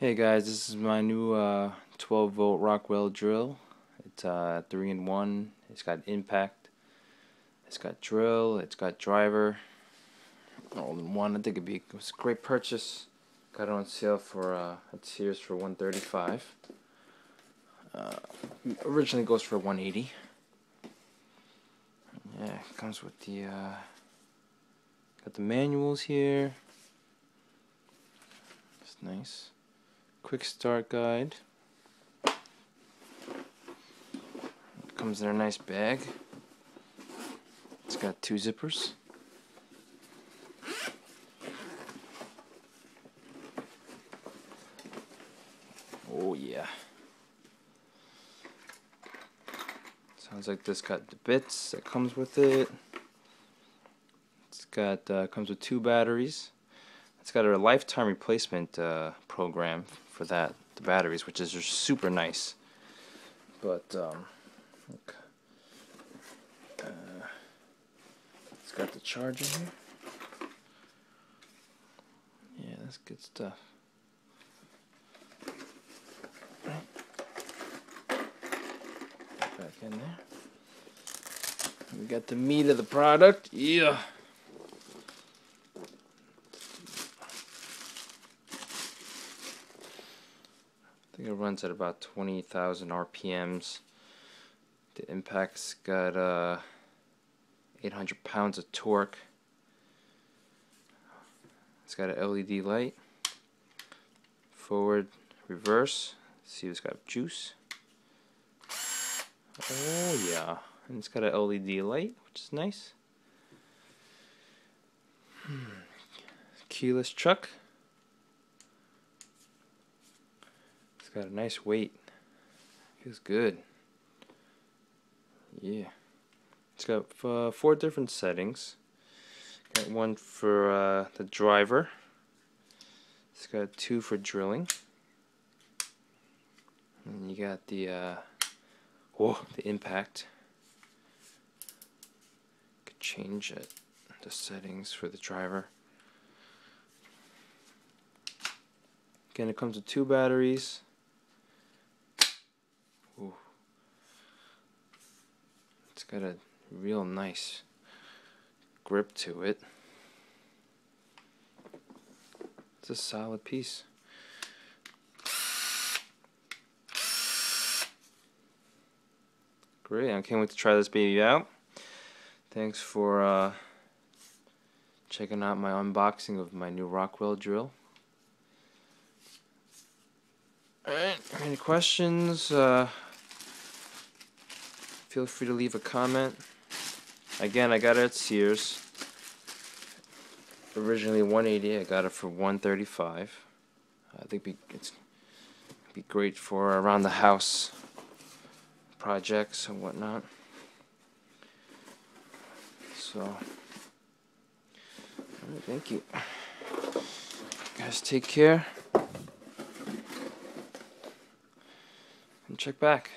Hey guys, this is my new 12 volt Rockwell drill. It's 3-in-1. It's got impact, it's got drill, it's got driver, all in one. I think it was a great purchase. Got it on sale for at Sears for $135. Originally goes for $180. Yeah, it comes with the got the manuals here. It's nice. Quick start guide. Comes in a nice bag. It's got 2 zippers. Oh yeah. Sounds like this got the bits that comes with it. It's got comes with 2 batteries. It's got a lifetime replacement program for the batteries, which is just super nice. But look, it's got the charger here. Yeah, that's good stuff. Back in there. We got the meat of the product. Yeah. I think it runs at about 20,000 RPMs. The impact's got 800 pounds of torque. It's got an LED light. Forward, reverse. See, it's got juice. Oh yeah, and it's got an LED light, which is nice. Keyless chuck. It's got a nice weight. Feels good. Yeah. It's got 4 different settings. Got one for the driver. It's got 2 for drilling. And you got the impact. Could change it, the settings for the driver. Again, it comes with 2 batteries. Ooh. It's got a real nice grip to it. It's a solid piece. Great, I can't wait to try this baby out. Thanks for checking out my unboxing of my new Rockwell drill. Alright, any questions? Feel free to leave a comment. Again, I got it at Sears. Originally $180, I got it for $135. I think it's be great for around the house projects and whatnot. So, alright, thank you. Guys, take care. And check back.